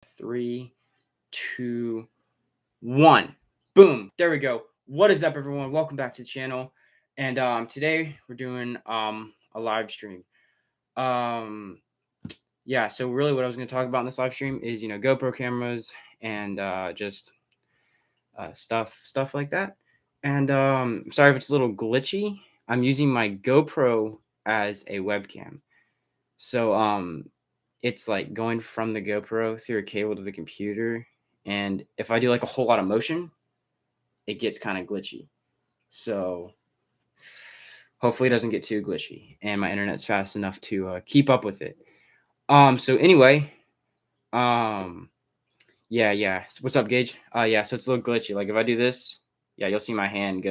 Three, two, one. Boom. There we go. What is up, everyone? Welcome back to the channel. And today we're doing a live stream. Um, yeah. So really, what I was going to talk about in this live stream is GoPro cameras and just stuff like that. And sorry if it's a little glitchy. I'm using my GoPro as a webcam. So it's like going from the GoPro through a cable to the computer, and if I do like a whole lot of motion, it gets kind of glitchy. So hopefully it doesn't get too glitchy, and my internet's fast enough to keep up with it. So anyway, um, yeah. So what's up, Gage? Yeah. So it's a little glitchy. Like if I do this, yeah, you'll see my hand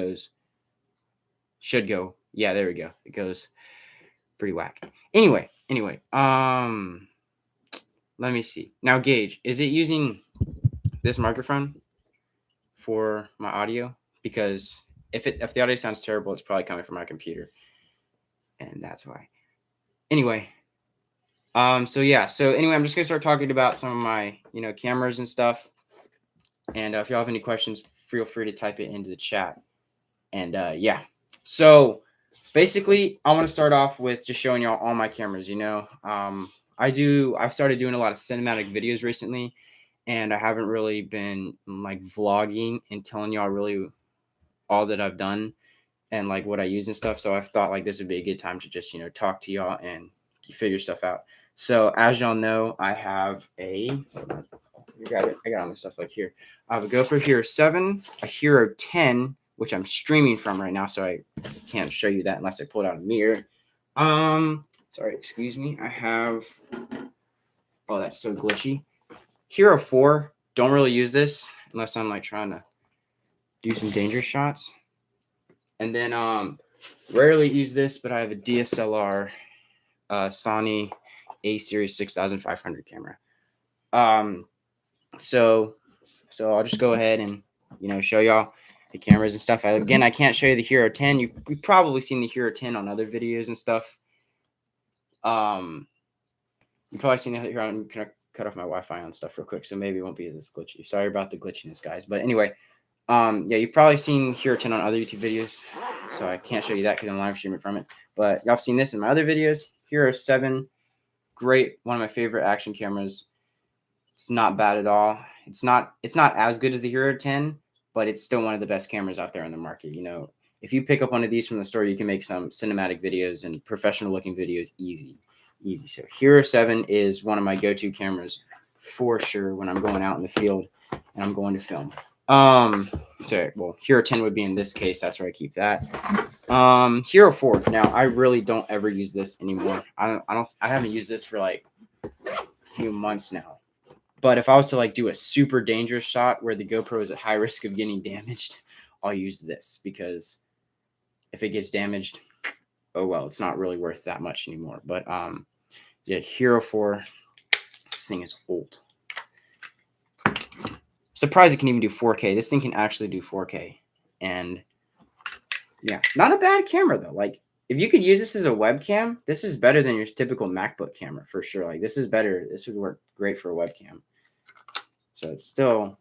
should go. Yeah, there we go. It goes pretty whack. Anyway. Let me see. Now, Gage, is it using this microphone for my audio? Because if the audio sounds terrible, it's probably coming from my computer, and that's why. Anyway, so yeah. So anyway, I'm just gonna start talking about some of my cameras and stuff. And if y'all have any questions, feel free to type it into the chat. And yeah. So basically, I want to start off with just showing y'all all my cameras. I've started doing a lot of cinematic videos recently, and I haven't really been like vlogging and telling y'all really all that I've done and like what I use and stuff. So I thought like this would be a good time to just talk to y'all and figure stuff out. So as y'all know, I have I got all my stuff like here. I have a GoPro Hero 7, a Hero 10, which I'm streaming from right now, so I can't show you that unless I pull it out a mirror. Sorry, excuse me. I have that's so glitchy. Hero 4, don't really use this unless I'm like trying to do some dangerous shots. And then rarely use this, but I have a DSLR Sony A-Series 6500 camera. So I'll just go ahead and show y'all the cameras and stuff. Again, I can't show you the Hero 10. You've probably seen the Hero 10 on other videos and stuff. You've probably seen it here. I'm gonna cut off my Wi-Fi on stuff real quick, so maybe it won't be this glitchy. Sorry about the glitchiness, guys. But anyway, yeah, you've probably seen Hero 10 on other YouTube videos, so I can't show you that because I'm live streaming from it. But y'all have seen this in my other videos. Hero 7, great, one of my favorite action cameras. It's not bad at all. It's not as good as the Hero 10, but it's still one of the best cameras out there in the market. If you pick up one of these from the store, you can make some cinematic videos and professional looking videos easy. So Hero 7 is one of my go-to cameras for sure when I'm going out in the field and I'm going to film. Hero 10 would be in this case. That's where I keep that. Hero 4. Now, I really don't ever use this anymore. I haven't used this for like a few months now. But if I was to like do a super dangerous shot where the GoPro is at high risk of getting damaged, I'll use this because if it gets damaged, oh well, it's not really worth that much anymore. But yeah, Hero 4, this thing is old. Surprised it can even do 4K. This thing can actually do 4K. And yeah, not a bad camera though. Like if you could use this as a webcam, this is better than your typical MacBook camera for sure. Like this is better. This would work great for a webcam. So it still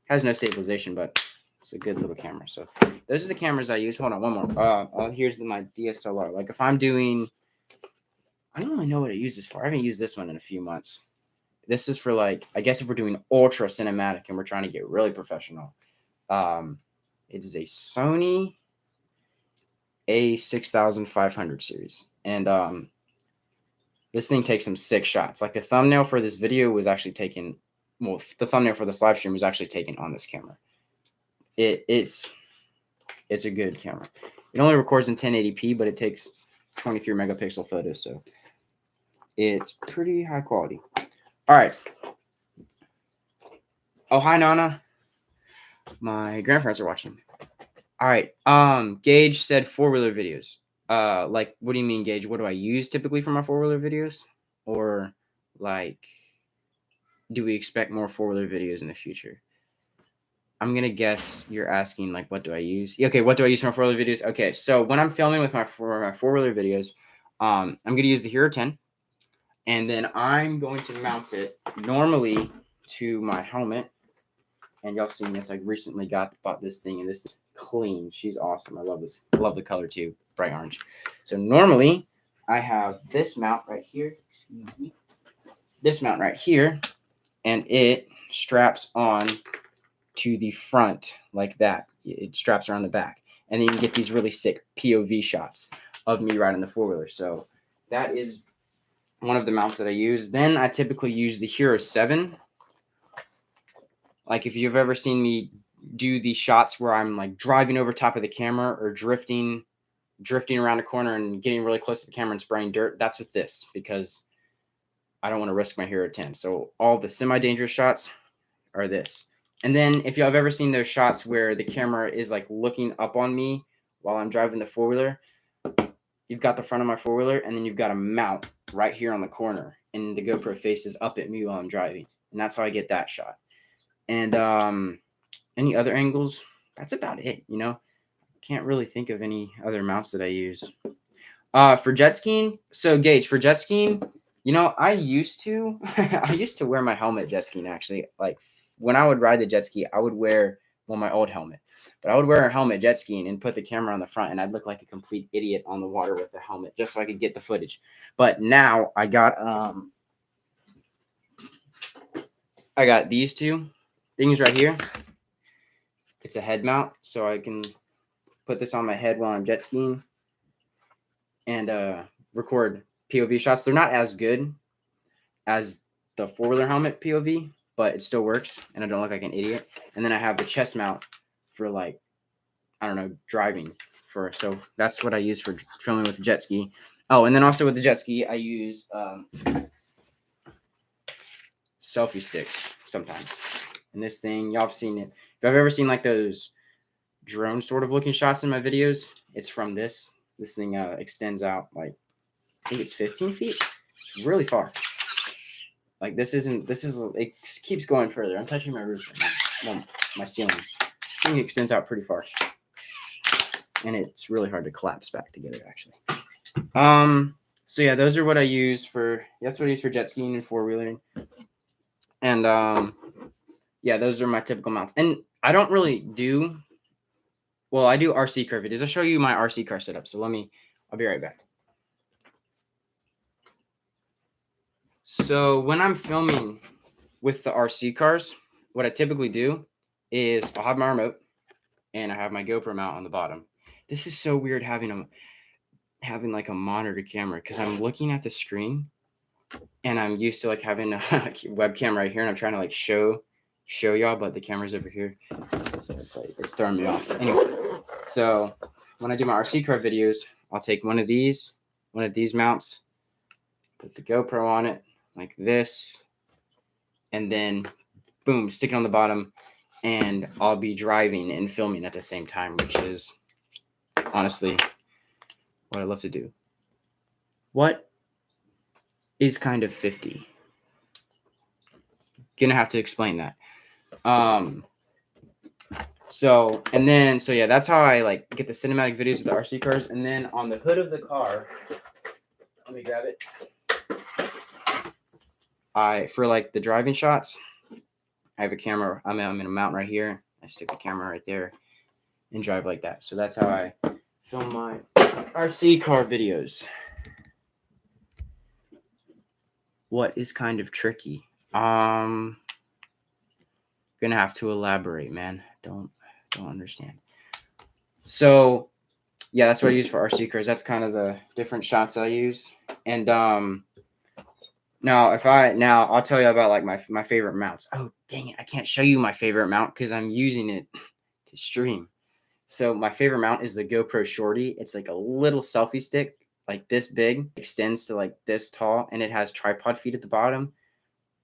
has no stabilization, but it's a good little camera. So those are the cameras I use. Hold on, one more. Here's my DSLR. Like if I'm doing, I don't really know what I use this for. I haven't used this one in a few months. This is for like, I guess if we're doing ultra cinematic and we're trying to get really professional. It is a Sony A6500 series. And this thing takes some sick shots. Like the thumbnail for this video was actually taken, well, the thumbnail for this live stream was actually taken on this camera. It's a good camera. It only records in 1080p, but it takes 23 megapixel photos, so it's pretty high quality. All right. Oh, hi, Nana. My grandparents are watching. All right. Gage said four-wheeler videos. Like, what do you mean, Gage? What do I use typically for my four-wheeler videos? Or, like, do we expect more four-wheeler videos in the future? I'm going to guess you're asking, like, what do I use? Okay, what do I use for my four-wheeler videos? Okay, so when I'm filming with my four-wheeler videos, I'm going to use the Hero 10. And then I'm going to mount it normally to my helmet. And y'all seen this. I recently bought this thing, and this is clean. She's awesome. I love this. I love the color too, bright orange. So normally I have this mount right here. Excuse me. This mount right here, and it straps on to the front like that. It straps around the back, and then you can get these really sick POV shots of me riding the four-wheeler. So that is one of the mounts that I use. Then I typically use the Hero 7. Like if you've ever seen me do these shots where I'm like driving over top of the camera or drifting around a corner and getting really close to the camera and spraying dirt, that's with this, because I don't want to risk my Hero 10. So all the semi-dangerous shots are this. And then if y'all have ever seen those shots where the camera is like looking up on me while I'm driving the four-wheeler, you've got the front of my four-wheeler, and then you've got a mount right here on the corner, and the GoPro faces up at me while I'm driving. And that's how I get that shot. And any other angles, that's about it, you know. Can't really think of any other mounts that I use. For jet skiing, so Gage, for jet skiing, you know, I used to wear my helmet jet skiing, actually. Like when I would ride the jet ski, I would wear, well, my old helmet, but I would wear a helmet jet skiing and put the camera on the front, and I'd look like a complete idiot on the water with the helmet just so I could get the footage. But now I got these two things right here. It's a head mount, so I can put this on my head while I'm jet skiing and record POV shots. They're not as good as the four-wheeler helmet POV, but it still works, and I don't look like an idiot. And then I have the chest mount for, like, I don't know, driving. So that's what I use for filming with the jet ski. Oh, and then also with the jet ski, I use selfie stick sometimes. And this thing, y'all have seen it. If I've ever seen like those drone sort of looking shots in my videos, it's from this. This thing extends out like, I think it's 15 feet. It's really far. Like it keeps going further. I'm touching my roof right now. No, my ceiling. This thing extends out pretty far. And it's really hard to collapse back together, actually. So yeah, those are what I use for, that's what I use for jet skiing and four-wheeling. And yeah, those are my typical mounts. And I don't really do, well, I do RC car videos. I'll show you my RC car setup. So I'll be right back. So when I'm filming with the RC cars, what I typically do is I'll have my remote and I have my GoPro mount on the bottom. This is so weird having like a monitor camera, because I'm looking at the screen and I'm used to like having a webcam right here, and I'm trying to like show y'all, but the camera's over here. So it's like, it's throwing me off. Anyway, so when I do my RC car videos, I'll take one of these mounts, put the GoPro on it like this, and then boom, stick it on the bottom, and I'll be driving and filming at the same time, which is honestly what I love to do. What is kind of 50? Gonna have to explain that. So yeah, that's how I like get the cinematic videos with the RC cars. And then on the hood of the car, let me grab it. For like the driving shots, I have a camera. I'm in a mount right here. I stick the camera right there and drive like that. So that's how I film my RC car videos. What is kind of tricky? Gonna have to elaborate, man. Don't understand. So yeah, that's what I use for RC cars. That's kind of the different shots I use. And now I'll tell you about like my favorite mounts. Oh dang it, I can't show you my favorite mount because I'm using it to stream. So my favorite mount is the GoPro Shorty. It's like a little selfie stick, like this big, extends to like this tall, and it has tripod feet at the bottom,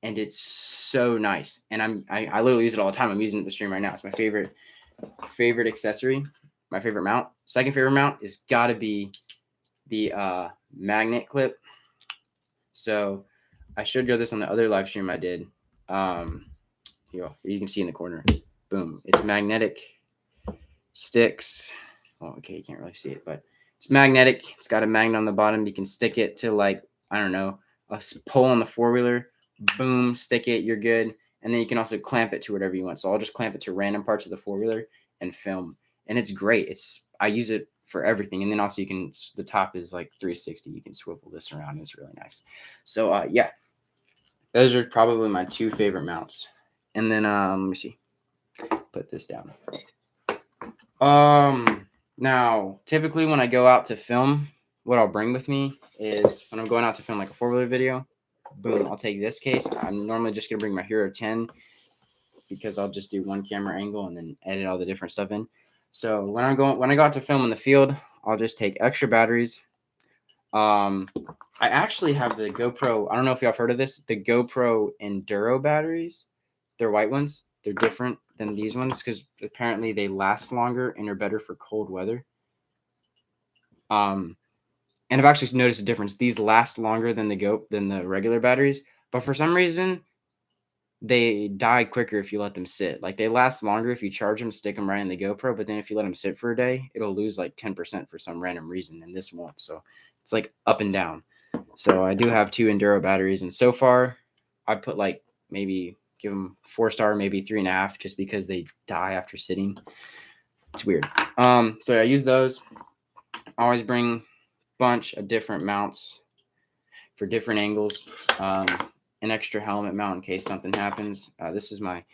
and it's so nice. And I literally use it all the time. I'm using it to stream right now. It's my favorite accessory, my favorite mount. Second favorite mount is gotta be the magnet clip. So I showed you this on the other live stream I did. You can see in the corner. Boom. It's magnetic. Sticks. Well, okay, you can't really see it, but it's magnetic. It's got a magnet on the bottom. You can stick it to like, I don't know, a pole on the four-wheeler. Boom, stick it. You're good. and then you can also clamp it to whatever you want. So I'll just clamp it to random parts of the four-wheeler and film, and it's great. I use it for everything, and then also the top is like 360. You can swivel this around. It's really nice. So yeah, those are probably my two favorite mounts. And then let me see, put this down. Now typically when I go out to film, what I'll bring with me is, when I'm going out to film like a four-wheeler video, boom, I'll take this case. I'm normally just gonna bring my Hero 10 because I'll just do one camera angle and then edit all the different stuff in. So when I go out to film in the field, I'll just take extra batteries. I actually have the GoPro. I don't know if y'all have heard of this. The GoPro Enduro batteries. They're white ones. They're different than these ones because apparently they last longer and are better for cold weather. And I've actually noticed a difference. These last longer than the regular batteries, but for some reason they die quicker if you let them sit. Like, they last longer if you charge them, stick them right in the GoPro, but then if you let them sit for a day, it'll lose like 10% for some random reason, and this won't. So it's like up and down. So I do have two Enduro batteries, and so far I put like maybe give them 4-star, maybe 3.5, just because they die after sitting. It's weird. So I use those. I always bring a bunch of different mounts for different angles. An extra helmet mount in case something happens. This is my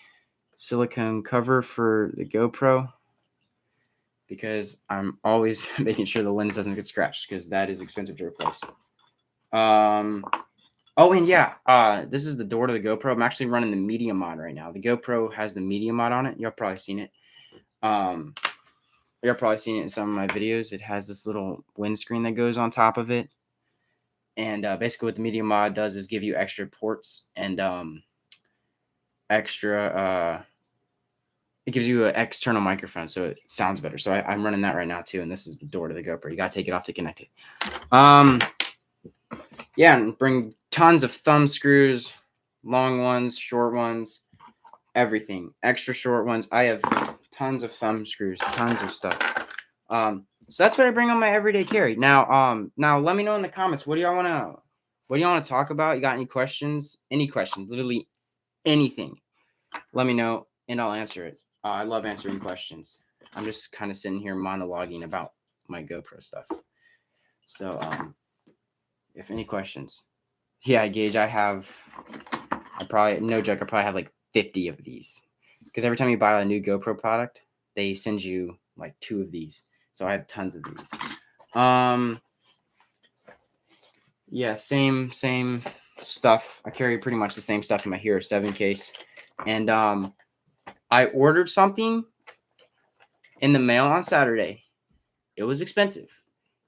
silicone cover for the GoPro because I'm always making sure the lens doesn't get scratched because that is expensive to replace. Oh, and yeah, this is the door to the GoPro. I'm actually running the media mod right now. The GoPro has the media mod on it. Y'all probably seen it. Y'all probably seen it in some of my videos. It has this little windscreen that goes on top of it. And basically what the media mod does is give you extra ports and it gives you an external microphone, so it sounds better. So I'm running that right now too, and this is the door to the GoPro. You gotta take it off to connect it. Yeah, and bring tons of thumb screws, long ones, short ones, everything. Extra short ones. I have tons of thumb screws, tons of stuff. So that's what I bring on my everyday carry. Now let me know in the comments, what do y'all wanna talk about? You got any questions? Any questions, literally anything. Let me know and I'll answer it. I love answering questions. I'm just kind of sitting here monologuing about my GoPro stuff. So if any questions. Yeah, Gage, I probably, no joke, I probably have like 50 of these. Because every time you buy a new GoPro product, they send you like 2 of these. So I have tons of these. Yeah, same stuff. I carry pretty much the same stuff in my Hero 7 case. And I ordered something in the mail on Saturday. It was expensive.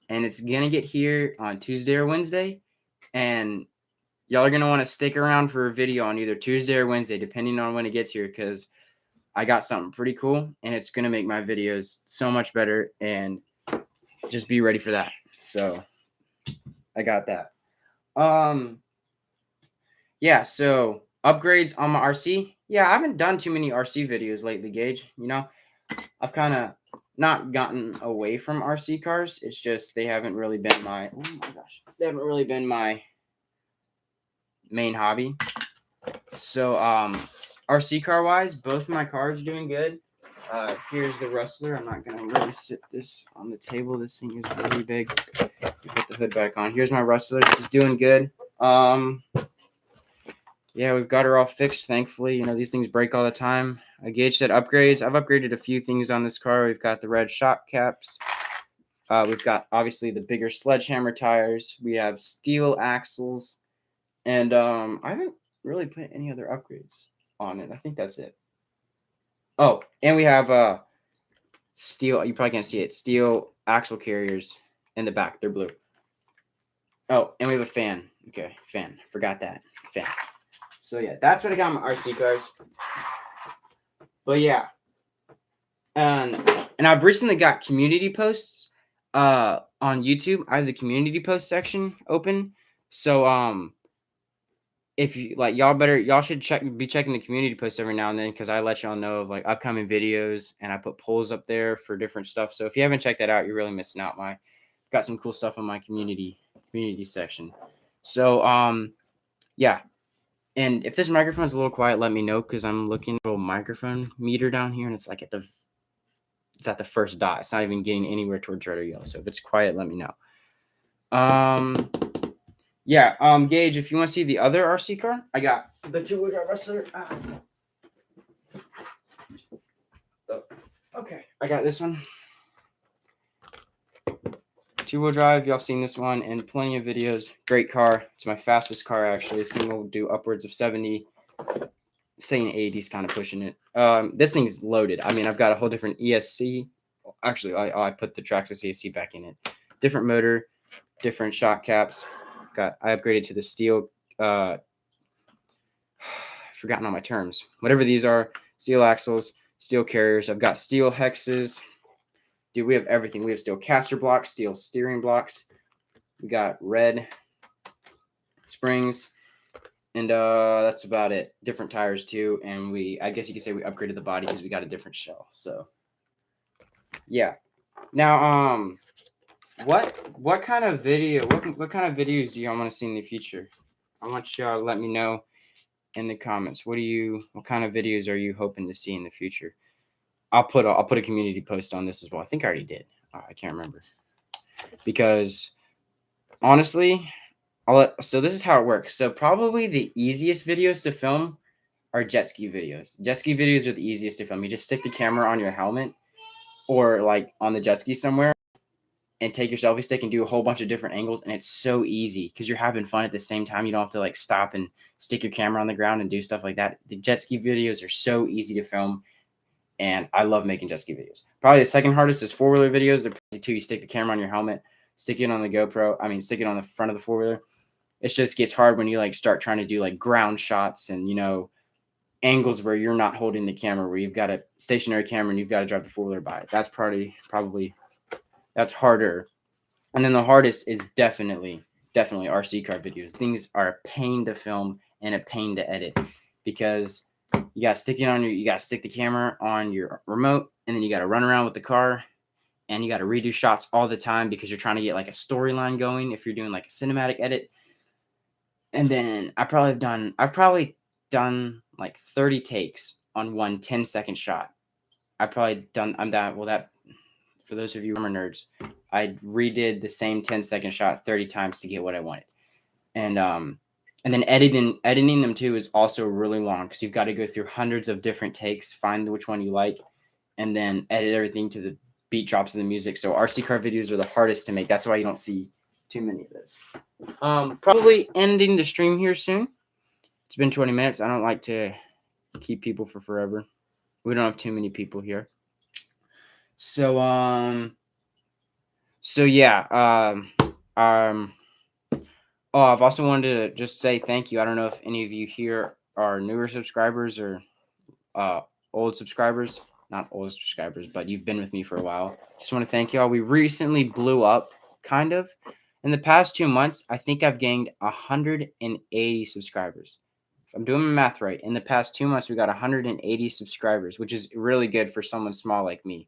And it's going to get here on Tuesday or Wednesday. And y'all are going to want to stick around for a video on either Tuesday or Wednesday, depending on when it gets here, because I got something pretty cool. And it's going to make my videos so much better. And just be ready for that. So I got that. Yeah, so upgrades on my RC. Yeah, I haven't done too many RC videos lately, Gage. You know, I've kind of not gotten away from RC cars. It's just they haven't really been my, oh my gosh, they haven't really been my main hobby. So RC car wise, both of my cars are doing good. Here's the Rustler. I'm not gonna really sit this on the table. This thing is really big. Put the hood back on. Here's my Rustler. She's doing good. Yeah, we've got her all fixed, thankfully. You know, these things break all the time. Gage said upgrades. I've upgraded a few things on this car. We've got the red shock caps. We've got, obviously, the bigger sledgehammer tires. We have steel axles. And I haven't really put any other upgrades on it. I think that's it. Oh, and we have steel. You probably can't see it. Steel axle carriers in the back. They're blue. Oh, and we have a fan. Okay, fan. Forgot that. Fan. So yeah, that's what I got on my RC cars. But yeah, and I've recently got community posts on YouTube. I have the community post section open. So if you like, y'all should be checking the community posts every now and then, because I let y'all know of like upcoming videos, and I put polls up there for different stuff. So if you haven't checked that out, you're really missing out. Got some cool stuff on my community section. So yeah. And if this microphone's a little quiet, let me know, because I'm looking at a little microphone meter down here, and it's like it's at the first dot. It's not even getting anywhere towards red or yellow. So if it's quiet, let me know. Yeah. Gage, if you want to see the other RC car, I got the two-wheel drive wrestler. Okay, I got this one. Two-wheel drive. Y'all seen this one in plenty of videos. Great car. It's my fastest car, actually. This thing will do upwards of 70. Saying 80 is kind of pushing it. This thing's loaded. I mean, I've got a whole different ESC. Actually, I put the Traxxas ESC back in it. Different motor, different shock caps. I upgraded to the steel. I've forgotten all my terms. Whatever these are, steel axles, steel carriers. I've got steel hexes. Dude, we have everything. We have steel caster blocks, steel steering blocks. We got red springs. And that's about it. Different tires too. And I guess you could say we upgraded the body because we got a different shell. So yeah. Now, what kind of video, what kind of videos do y'all want to see in the future? I want y'all to let me know in the comments. What kind of videos are you hoping to see in the future? I'll put a community post on this as well. I think I already did. I can't remember. Because honestly, so this is how it works. So probably the easiest videos to film are jet ski videos. Jet ski videos are the easiest to film. You just stick the camera on your helmet or like on the jet ski somewhere and take your selfie stick and do a whole bunch of different angles. And it's so easy because you're having fun at the same time. You don't have to like stop and stick your camera on the ground and do stuff like that. The jet ski videos are so easy to film. And I love making jet ski videos. Probably the second hardest is four-wheeler videos. The two, you stick the camera on your helmet, stick it on the GoPro. I mean, stick it on the front of the four-wheeler. It just gets hard when you like start trying to do like ground shots and, angles where you're not holding the camera, where you've got a stationary camera and you've got to drive the four-wheeler by it. That's probably that's harder. And then the hardest is definitely RC car videos. Things are a pain to film and a pain to edit because you got to stick the camera on your remote, and then you got to run around with the car, and you got to redo shots all the time because you're trying to get like a storyline going if you're doing like a cinematic edit. And then I've probably done like 30 takes on one 10-second shot. That for those of you who are nerds, I redid the same 10-second shot 30 times to get what I wanted. And then editing them too is also really long because you've got to go through hundreds of different takes, find which one you like, and then edit everything to the beat drops of the music. So RC car videos are the hardest to make. That's why you don't see too many of those. Probably ending the stream here soon. It's been 20 minutes. I don't like to keep people for forever. We don't have too many people here. So yeah. I've also wanted to just say thank you. I don't know if any of you here are newer subscribers or old subscribers. Not old subscribers, but you've been with me for a while. Just want to thank y'all. We recently blew up, kind of. In the past 2 months, I think I've gained 180 subscribers. If I'm doing my math right, in the past 2 months, we got 180 subscribers, which is really good for someone small like me.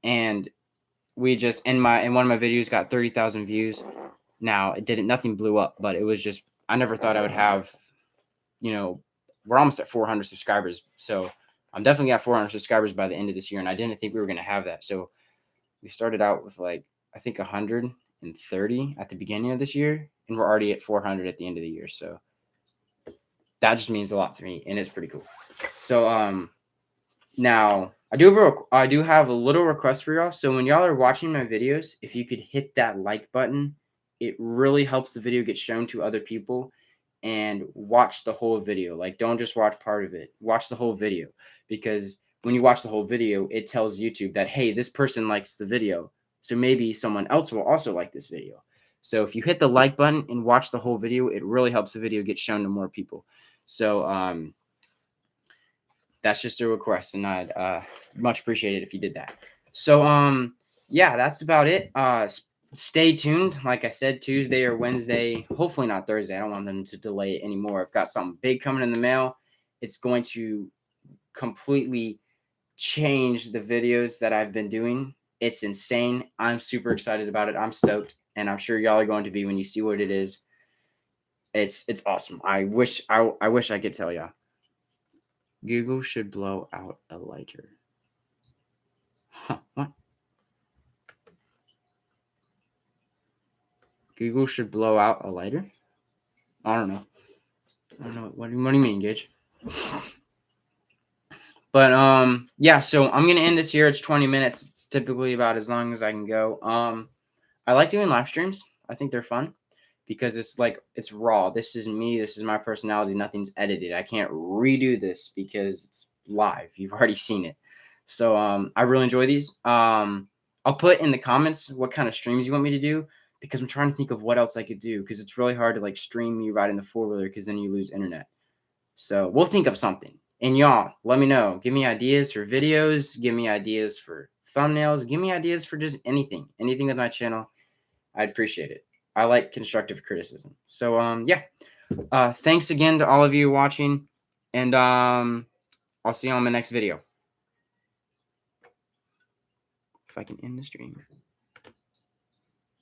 And we just in one of my videos got 30,000 views. Now nothing blew up, but it was just, I never thought I would have, we're almost at 400 subscribers. So I'm definitely at 400 subscribers by the end of this year. And I didn't think we were going to have that. So we started out with I think 130 at the beginning of this year, and we're already at 400 at the end of the year. So that just means a lot to me, and it's pretty cool. So, now I do have a little request for y'all. So when y'all are watching my videos, if you could hit that like button, it really helps the video get shown to other people, and watch the whole video. Don't just watch part of it. Watch the whole video, because when you watch the whole video, it tells YouTube that, hey, this person likes the video. So maybe someone else will also like this video. So if you hit the like button and watch the whole video, it really helps the video get shown to more people. So, that's just a request, and I'd much appreciate it if you did that. So, yeah, that's about it. Stay tuned. Like I said, Tuesday or Wednesday, hopefully not Thursday. I don't want them to delay it anymore. I've got something big coming in the mail. It's going to completely change the videos that I've been doing. It's insane. I'm super excited about it. I'm stoked, and I'm sure y'all are going to be when you see what it is. It's awesome. I wish I could tell you. Google should blow out a lighter. Huh, what? Google should blow out a lighter? I don't know. I don't know. What do you mean, Gage? But yeah, so I'm gonna end this here. It's 20 minutes. It's typically about as long as I can go. I like doing live streams. I think they're fun because it's like it's raw. This is me. This is my personality. Nothing's edited. I can't redo this because it's live. You've already seen it. So I really enjoy these. I'll put in the comments what kind of streams you want me to do because I'm trying to think of what else I could do because it's really hard to like stream me riding the 4-wheeler because then you lose internet. So we'll think of something. And y'all, let me know. Give me ideas for videos. Give me ideas for thumbnails. Give me ideas for just anything. Anything with my channel. I'd appreciate it. I like constructive criticism. So yeah. Thanks again to all of you watching. And I'll see you on my next video. If I can end the stream.